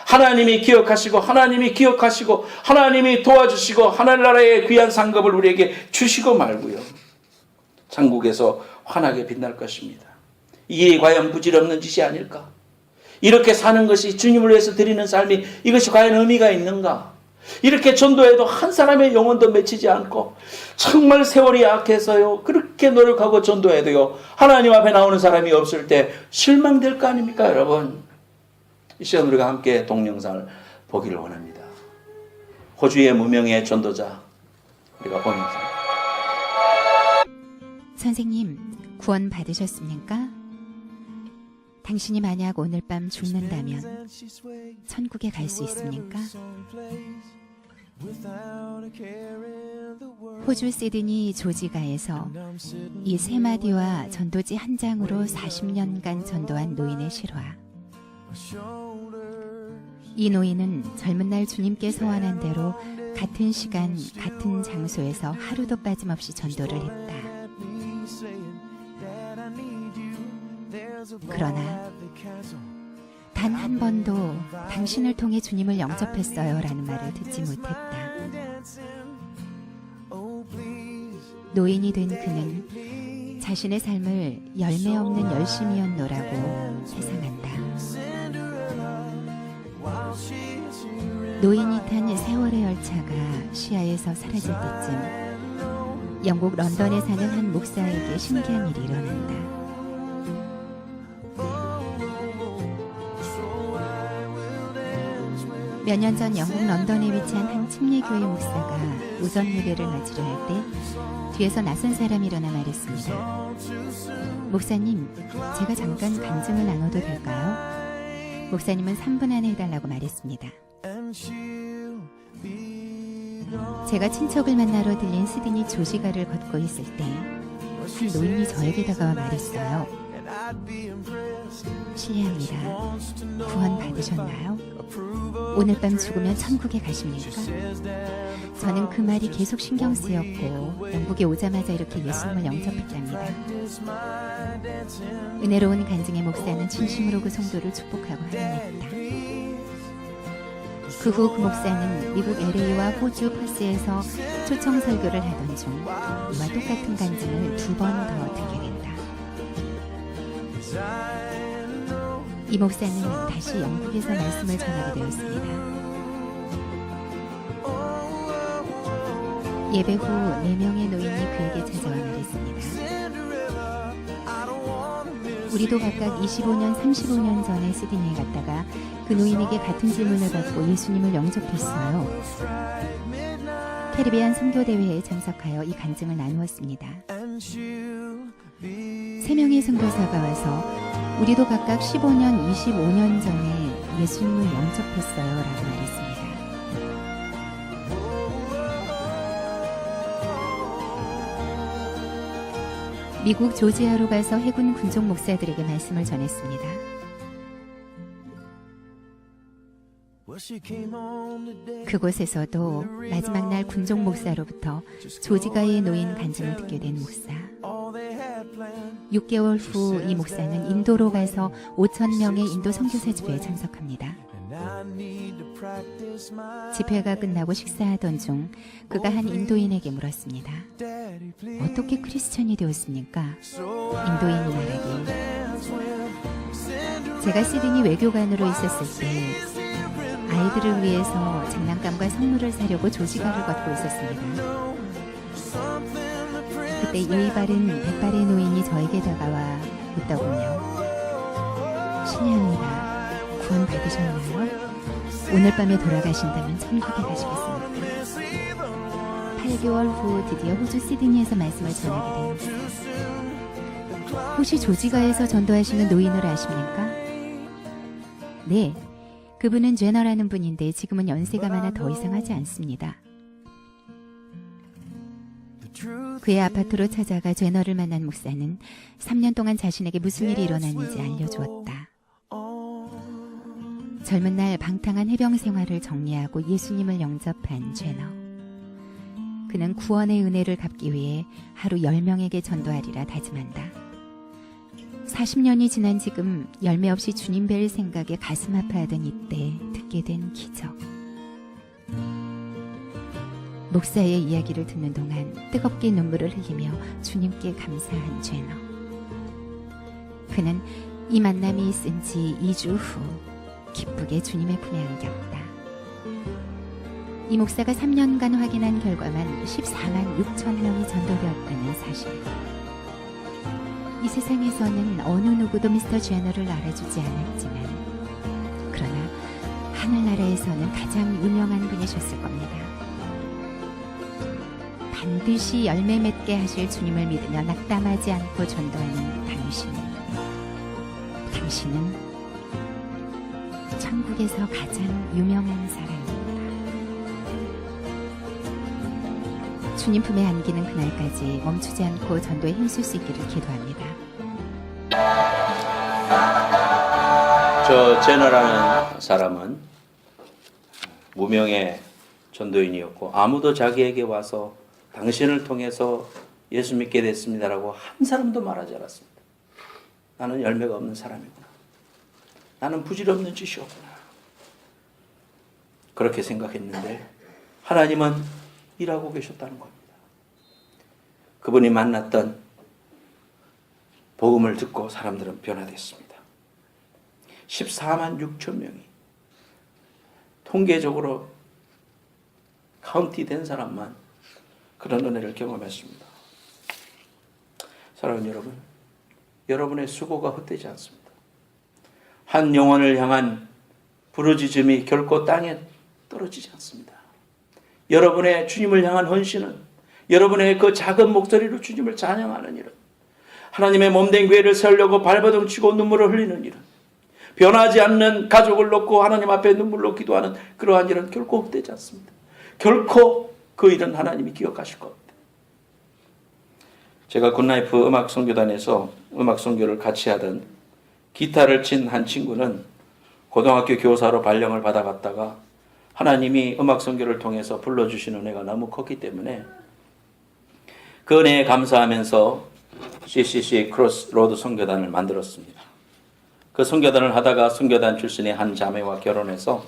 하나님이 기억하시고 하나님이 기억하시고 하나님이 도와주시고 하늘나라의 귀한 상급을 우리에게 주시고 말고요. 천국에서 환하게 빛날 것입니다. 이게 과연 부질없는 짓이 아닐까? 이렇게 사는 것이 주님을 위해서 드리는 삶이 이것이 과연 의미가 있는가? 이렇게 전도해도 한 사람의 영혼도 맺히지 않고 정말 세월이 약해서요. 그렇게 노력하고 전도해도요. 하나님 앞에 나오는 사람이 없을 때 실망될 거 아닙니까, 여러분? 이 시간 우리가 함께 동영상을 보기를 원합니다. 호주의 무명의 전도자 우리가 본 영상. 선생님, 구원 받으셨습니까? 당신이 만약 오늘 밤 죽는다면 천국에 갈 수 있습니까? 호주 시드니 조지가에서 이 세 마디와 전도지 한 장으로 40년간 전도한 노인의 실화. 이 노인은 젊은 날 주님께 서원한 대로 같은 시간, 같은 장소에서 하루도 빠짐없이 전도를 했다. 그러나 단 한 번도 당신을 통해 주님을 영접했어요 라는 말을 듣지 못했다. 노인이 된 그는 자신의 삶을 열매 없는 열심이었노라고 회상한다. 노인이 탄 세월의 열차가 시야에서 사라질 때쯤 영국 런던에 사는 한 목사에게 신기한 일이 일어난다. 몇 년 전 영국 런던에 위치한 한 침례교회 목사가 오전 예배를 마치려 할 때 뒤에서 낯선 사람이 일어나 말했습니다. 목사님, 제가 잠깐 간증을 나눠도 될까요? 목사님은 3분 안에 해달라고 말했습니다. 제가 친척을 만나러 들린 시드니 조지가를 걷고 있을 때 한 노인이 저에게 다가와 말했어요. 실례합니다. 구원 받으셨나요? 오늘 밤 죽으면 천국에 가십니까? 저는 그 말이 계속 신경 쓰였고 영국에 오자마자 이렇게 예수님을 영접했답니다. 은혜로운 간증의 목사는 진심으로 그 성도를 축복하고 환영했다. 그 후 그 목사는 미국 LA와 호주 퍼스에서 초청 설교를 하던 중 이와 똑같은 간증을 2번 더 듣게 된다. 이 목사는 다시 영국에서 말씀을 전하게 되었습니다. 예배 후 4명의 노인이 그에게 찾아와 말했습니다. 우리도 각각 25년, 35년 전에 시드니에 갔다가 그 노인에게 같은 질문을 받고 예수님을 영접했어요. 캐리비안 선교대회에 참석하여 이 간증을 나누었습니다. 3명의 선교사가 와서 우리도 각각 15년, 25년 전에 예수님을 영접했어요 라고 말했습니다. 미국 조지아로 가서 해군 군족 목사들에게 말씀을 전했습니다. 그곳에서도 마지막 날 군족 목사로부터 조지가에 놓인 간증을 듣게 된 목사. 6개월 후 이 목사는 인도로 가서 5,000명의 인도 선교사 집회에 참석합니다. 집회가 끝나고 식사하던 중 그가 한 인도인에게 물었습니다. 어떻게 크리스천이 되었습니까? 인도인이 말하길, 제가 시드니 외교관으로 있었을 때 아이들을 위해서 장난감과 선물을 사려고 조지가를 걷고 있었습니다. 그때 예의 바른 100발의 노인이 저에게 다가와 묻더군요. 실례합니다. 구원 받으셨나요? 오늘 밤에 돌아가신다면 천국에 가시겠습니다. 8개월 후 드디어 호주 시드니에서 말씀을 전하게 됩니다. 혹시 조지가에서 전도하시는 노인을 아십니까? 네, 그분은 죄너라는 분인데 지금은 연세가 많아 더 이상 하지 않습니다. 그의 아파트로 찾아가 죄너를 만난 목사는 3년 동안 자신에게 무슨 일이 일어났는지 알려주었다. 젊은 날 방탕한 해병 생활을 정리하고 예수님을 영접한 죄너. 그는 구원의 은혜를 갚기 위해 하루 10명에게 전도하리라 다짐한다. 40년이 지난 지금 열매 없이 주님 뵐 생각에 가슴 아파하던 이때 듣게 된 기적. 목사의 이야기를 듣는 동안 뜨겁게 눈물을 흘리며 주님께 감사한 죄너. 그는 이 만남이 있은 지 2주 후 기쁘게 주님의 품에 안겼다. 이 목사가 3년간 확인한 결과만 14만 6천 명이 전도되었다는 사실. 이 세상에서는 어느 누구도 미스터 죄너를 알아주지 않았지만 그러나 하늘나라에서는 가장 유명한 분이셨을 겁니다. 반드시 열매 맺게 하실 주님을 믿으며 낙담하지 않고 전도하는 당신은 천국에서 가장 유명한 사람입니다. 주님 품에 안기는 그날까지 멈추지 않고 전도에 힘쓸 수 있기를 기도합니다. 저 제너라는 사람은 무명의 전도인이었고 아무도 자기에게 와서 당신을 통해서 예수 믿게 됐습니다라고 한 사람도 말하지 않았습니다. 나는 열매가 없는 사람이구나. 나는 부질없는 짓이었구나. 그렇게 생각했는데 하나님은 일하고 계셨다는 겁니다. 그분이 만났던 복음을 듣고 사람들은 변화됐습니다. 14만 6천 명이 통계적으로 카운티된 사람만 그런 은혜를 경험했습니다. 사랑하는 여러분, 여러분의 수고가 헛되지 않습니다. 한 영혼을 향한 부르짖음이 결코 땅에 떨어지지 않습니다. 여러분의 주님을 향한 헌신은, 여러분의 그 작은 목소리로 주님을 찬양하는 일은, 하나님의 몸된 교회를 세우려고 발버둥 치고 눈물을 흘리는 일은, 변하지 않는 가족을 놓고 하나님 앞에 눈물로 기도하는 그러한 일은 결코 헛되지 않습니다. 결코 그 일은 하나님이 기억하실 겁니다. 제가 굿라이프 음악 선교단에서 음악 선교를 같이 하던 기타를 친 한 친구는 고등학교 교사로 발령을 받아갔다가 하나님이 음악 선교를 통해서 불러주시는 은혜가 너무 컸기 때문에 그 은혜에 감사하면서 CCC 크로스로드 선교단을 만들었습니다. 그 선교단을 하다가 선교단 출신의 한 자매와 결혼해서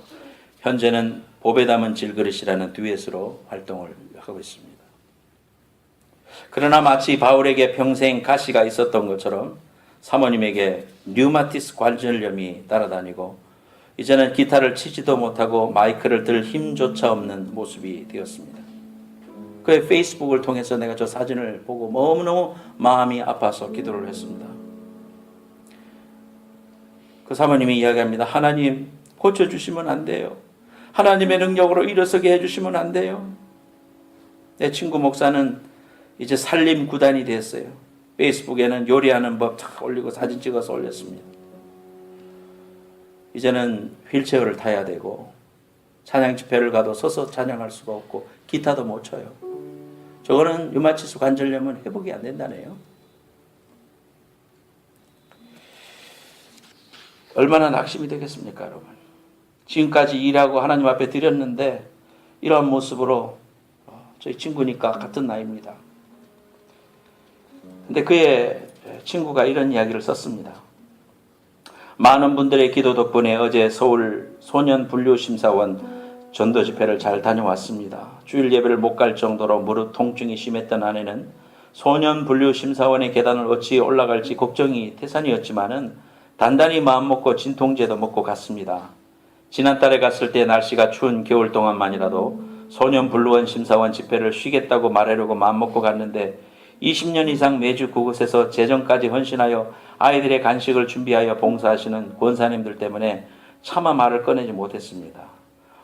현재는 보배 담은 질그릇이라는 듀엣으로 활동을 하고 있습니다. 그러나 마치 바울에게 평생 가시가 있었던 것처럼 사모님에게 류마티스 관절염이 따라다니고 이제는 기타를 치지도 못하고 마이크를 들 힘조차 없는 모습이 되었습니다. 그의 페이스북을 통해서 내가 저 사진을 보고 너무너무 마음이 아파서 기도를 했습니다. 그 사모님이 이야기합니다. 하나님 고쳐주시면 안 돼요. 하나님의 능력으로 일어서게 해주시면 안 돼요. 내 친구 목사는 이제 살림 구단이 됐어요. 페이스북에는 요리하는 법 탁 올리고 사진 찍어서 올렸습니다. 이제는 휠체어를 타야 되고 찬양 집회를 가도 서서 찬양할 수가 없고 기타도 못 쳐요. 저거는 류마티스 관절염은 회복이 안 된다네요. 얼마나 낙심이 되겠습니까, 여러분? 지금까지 일하고 하나님 앞에 드렸는데 이런 모습으로 저희 친구니까 같은 나이입니다. 근데 그의 친구가 이런 이야기를 썼습니다. 많은 분들의 기도 덕분에 어제 서울 소년분류심사원 전도 집회를 잘 다녀왔습니다. 주일 예배를 못 갈 정도로 무릎 통증이 심했던 아내는 소년분류심사원의 계단을 어찌 올라갈지 걱정이 태산이었지만은 단단히 마음먹고 진통제도 먹고 갔습니다. 지난달에 갔을 때 날씨가 추운 겨울 동안만이라도 소년분류원 심사원 집회를 쉬겠다고 말하려고 마음먹고 갔는데 20년 이상 매주 그곳에서 재정까지 헌신하여 아이들의 간식을 준비하여 봉사하시는 권사님들 때문에 차마 말을 꺼내지 못했습니다.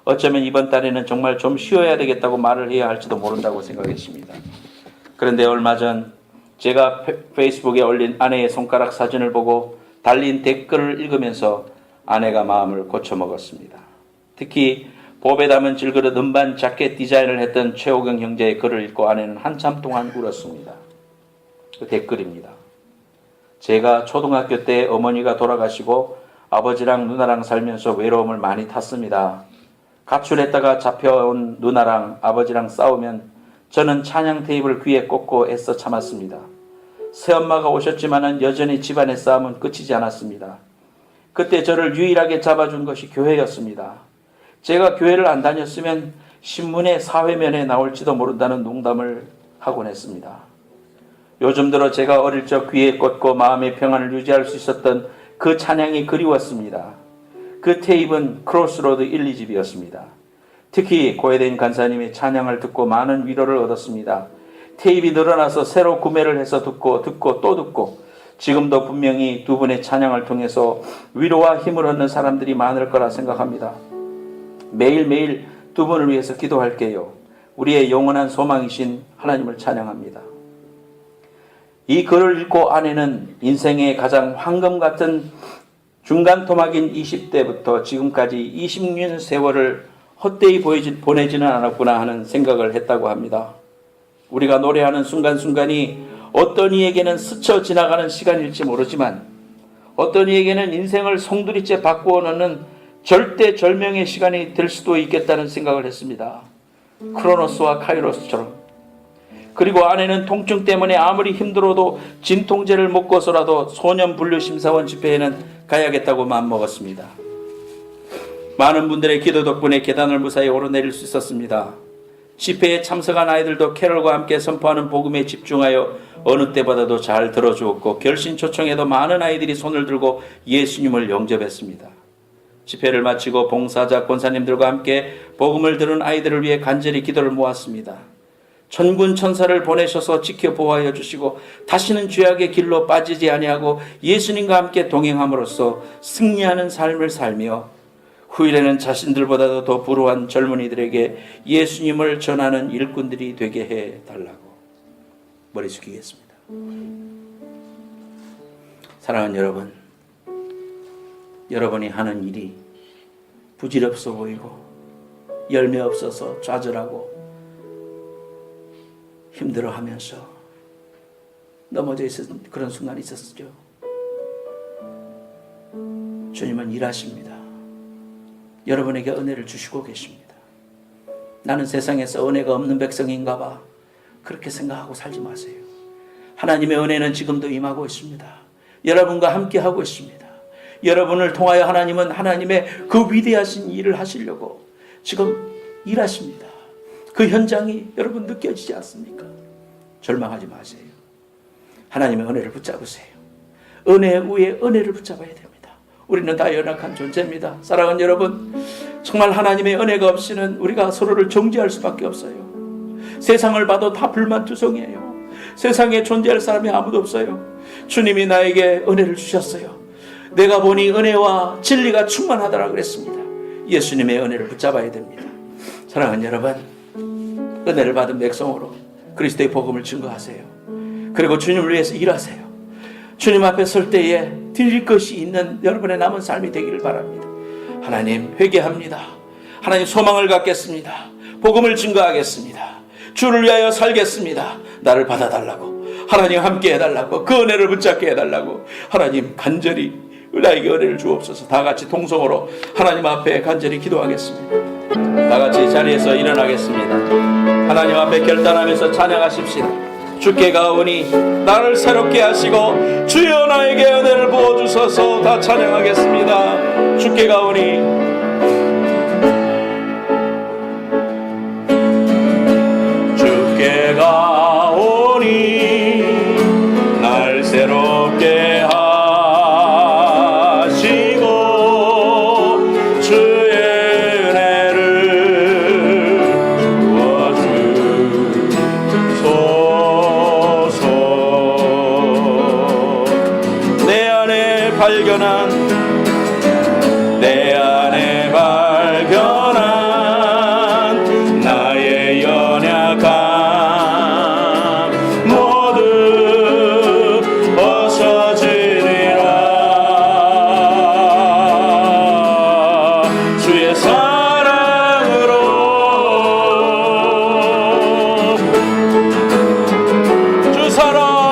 어쩌면 이번 달에는 정말 좀 쉬어야 되겠다고 말을 해야 할지도 모른다고 생각했습니다. 그런데 얼마 전 제가 페이스북에 올린 아내의 손가락 사진을 보고 달린 댓글을 읽으면서 아내가 마음을 고쳐먹었습니다. 특히 보배 담은 질그릇 음반 자켓 디자인을 했던 최호경 형제의 글을 읽고 아내는 한참 동안 울었습니다. 그 댓글입니다. 제가 초등학교 때 어머니가 돌아가시고 아버지랑 누나랑 살면서 외로움을 많이 탔습니다. 가출했다가 잡혀온 누나랑 아버지랑 싸우면 저는 찬양 테이프를 귀에 꽂고 애써 참았습니다. 새엄마가 오셨지만은 여전히 집안의 싸움은 끝이지 않았습니다. 그때 저를 유일하게 잡아준 것이 교회였습니다. 제가 교회를 안 다녔으면 신문에 사회면에 나올지도 모른다는 농담을 하곤 했습니다. 요즘 들어 제가 어릴 적 귀에 꽂고 마음의 평안을 유지할 수 있었던 그 찬양이 그리웠습니다. 그 테이프는 크로스로드 1, 2집이었습니다. 특히 고해된 간사님의 찬양을 듣고 많은 위로를 얻었습니다. 테이프가 늘어나서 새로 구매를 해서 듣고 또 듣고 지금도 분명히 두 분의 찬양을 통해서 위로와 힘을 얻는 사람들이 많을 거라 생각합니다. 매일매일 두 분을 위해서 기도할게요. 우리의 영원한 소망이신 하나님을 찬양합니다. 이 글을 읽고 아내는 인생의 가장 황금 같은 중간 토막인 20대부터 지금까지 20년 세월을 헛되이 보내지는 않았구나 하는 생각을 했다고 합니다. 우리가 노래하는 순간순간이 어떤 이에게는 스쳐 지나가는 시간일지 모르지만 어떤 이에게는 인생을 송두리째 바꾸어 놓는 절대절명의 시간이 될 수도 있겠다는 생각을 했습니다. 크로노스와 카이로스처럼. 그리고 아내는 통증 때문에 아무리 힘들어도 진통제를 먹고서라도 소년분류심사원 집회에는 가야겠다고 마음먹었습니다. 많은 분들의 기도 덕분에 계단을 무사히 오르내릴 수 있었습니다. 집회에 참석한 아이들도 캐럴과 함께 선포하는 복음에 집중하여 어느 때보다도 잘 들어주었고 결신 초청에도 많은 아이들이 손을 들고 예수님을 영접했습니다. 집회를 마치고 봉사자 권사님들과 함께 복음을 들은 아이들을 위해 간절히 기도를 모았습니다. 천군 천사를 보내셔서 지켜 보호하여 주시고 다시는 죄악의 길로 빠지지 아니하고 예수님과 함께 동행함으로써 승리하는 삶을 살며 후일에는 자신들보다도 더 불우한 젊은이들에게 예수님을 전하는 일꾼들이 되게 해달라고 머리 숙이겠습니다. 사랑하는 여러분, 여러분이 하는 일이 부질없어 보이고 열매 없어서 좌절하고 힘들어하면서 넘어져 있었던 그런 순간이 있었죠. 주님은 일하십니다. 여러분에게 은혜를 주시고 계십니다. 나는 세상에서 은혜가 없는 백성인가 봐, 그렇게 생각하고 살지 마세요. 하나님의 은혜는 지금도 임하고 있습니다. 여러분과 함께 하고 있습니다. 여러분을 통하여 하나님은 하나님의 그 위대하신 일을 하시려고 지금 일하십니다. 그 현장이 여러분 느껴지지 않습니까? 절망하지 마세요. 하나님의 은혜를 붙잡으세요. 은혜 위에 은혜를 붙잡아야 됩니다. 우리는 다 연약한 존재입니다. 사랑하는 여러분, 정말 하나님의 은혜가 없이는 우리가 서로를 정죄할 수밖에 없어요. 세상을 봐도 다 불만투성이에요. 세상에 존재할 사람이 아무도 없어요. 주님이 나에게 은혜를 주셨어요. 내가 보니 은혜와 진리가 충만하더라 그랬습니다. 예수님의 은혜를 붙잡아야 됩니다. 사랑하는 여러분, 은혜를 받은 백성으로 그리스도의 복음을 증거하세요. 그리고 주님을 위해서 일하세요. 주님 앞에 설 때에 드릴 것이 있는 여러분의 남은 삶이 되기를 바랍니다. 하나님, 회개합니다. 하나님, 소망을 갖겠습니다. 복음을 증거하겠습니다. 주를 위하여 살겠습니다. 나를 받아달라고, 하나님 함께 해달라고, 그 은혜를 붙잡게 해달라고 하나님 간절히 나에게 은혜를 주옵소서. 다 같이 통성으로 하나님 앞에 간절히 기도하겠습니다. 다 같이 자리에서 일어나겠습니다. 하나님 앞에 결단하면서 찬양하십시다. 주께 가오니 나를 새롭게 하시고 주여 나에게 은혜를 부어주소서. 다 찬양하겠습니다. 주께 가오니 주께 가오니 날 새롭게 하시고 주의 은혜를 부어주소서. 내 안에 발견한 나의 연약함 모두 벗어지리라. 주의 사랑으로 주 사랑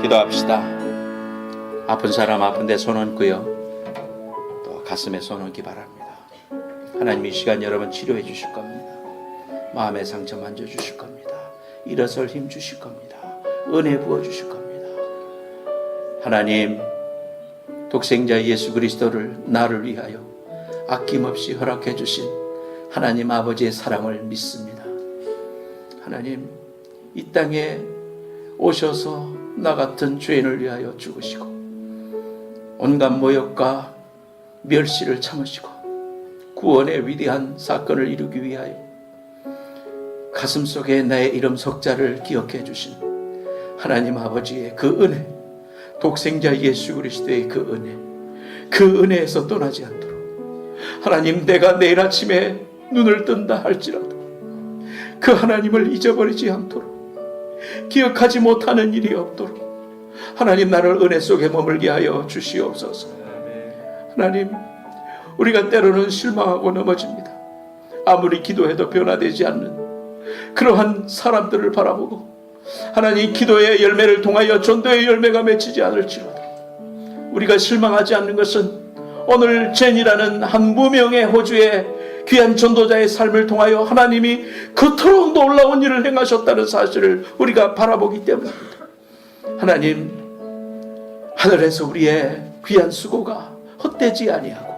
기도합시다. 아픈 사람 아픈데 손 얹고요, 또 가슴에 손 얹기 바랍니다. 하나님, 이 시간 여러분 치료해 주실 겁니다. 마음의 상처 만져 주실 겁니다. 일어설 힘 주실 겁니다. 은혜 부어 주실 겁니다. 하나님, 독생자 예수 그리스도를 나를 위하여 아낌없이 허락해 주신 하나님 아버지의 사랑을 믿습니다. 하나님, 이 땅에 오셔서 나 같은 죄인을 위하여 죽으시고 온갖 모욕과 멸시를 참으시고 구원의 위대한 사건을 이루기 위하여 가슴속에 나의 이름 석자를 기억해 주신 하나님 아버지의 그 은혜, 독생자 예수 그리스도의 그 은혜, 그 은혜에서 떠나지 않도록 하나님, 내가 내일 아침에 눈을 뜬다 할지라도 그 하나님을 잊어버리지 않도록, 기억하지 못하는 일이 없도록 하나님, 나를 은혜 속에 머물게 하여 주시옵소서. 하나님, 우리가 때로는 실망하고 넘어집니다. 아무리 기도해도 변화되지 않는 그러한 사람들을 바라보고 하나님, 기도의 열매를 통하여 전도의 열매가 맺히지 않을지라도 우리가 실망하지 않는 것은 오늘 젠이라는 한 무명의 호주의 귀한 전도자의 삶을 통하여 하나님이 그토록 놀라운 일을 행하셨다는 사실을 우리가 바라보기 때문입니다. 하나님, 하늘에서 우리의 귀한 수고가 헛되지 아니하고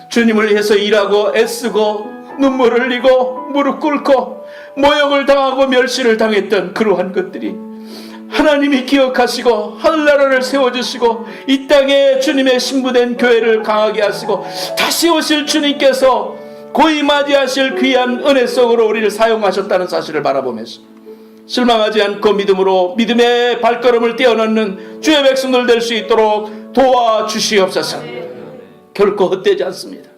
주님을 위해서 일하고 애쓰고 눈물을 흘리고 무릎 꿇고 모욕을 당하고 멸시를 당했던 그러한 것들이 하나님이 기억하시고 하늘나라를 세워주시고 이 땅에 주님의 신부된 교회를 강하게 하시고 다시 오실 주님께서 고이 맞이하실 귀한 은혜 속으로 우리를 사용하셨다는 사실을 바라보면서 실망하지 않고 믿음으로 믿음의 발걸음을 떼어놓는 주의 백성들 될 수 있도록 도와주시옵소서. 결코 헛되지 않습니다.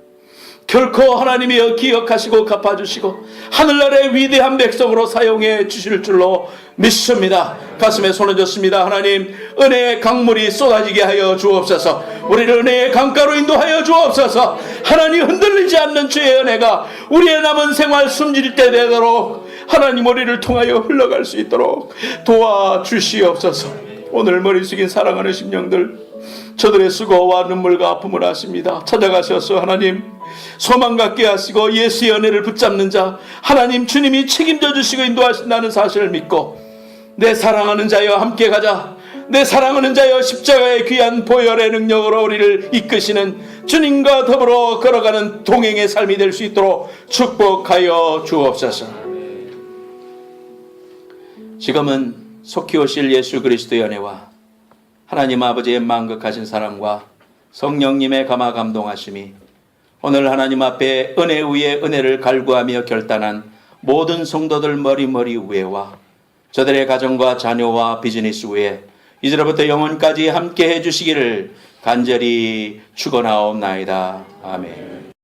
결코 하나님이 기억하시고 갚아주시고 하늘나라의 위대한 백성으로 사용해 주실 줄로 믿습니다. 가슴에 손을 줬습니다. 하나님, 은혜의 강물이 쏟아지게 하여 주옵소서. 우리를 은혜의 강가로 인도하여 주옵소서. 하나님, 흔들리지 않는 주의 은혜가 우리의 남은 생활 숨질 때 되도록 하나님 우리를 통하여 흘러갈 수 있도록 도와주시옵소서. 오늘 머리 숙인 사랑하는 심령들, 저들의 수고와 눈물과 아픔을 아십니다. 찾아가셔서 하나님 소망 갖게 하시고 예수의 은혜를 붙잡는 자 하나님 주님이 책임져 주시고 인도하신다는 사실을 믿고 내 사랑하는 자여 함께 가자. 내 사랑하는 자여 십자가의 귀한 보혈의 능력으로 우리를 이끄시는 주님과 더불어 걸어가는 동행의 삶이 될 수 있도록 축복하여 주옵소서. 지금은 속히 오실 예수 그리스도의 은혜와 하나님 아버지의 만극하신 사랑과 성령님의 감화 감동하심이 오늘 하나님 앞에 은혜 위에 은혜를 갈구하며 결단한 모든 성도들 머리 위에와 저들의 가정과 자녀와 비즈니스 위에 이제로부터 영원까지 함께 해주시기를 간절히 축원하옵나이다. 아멘.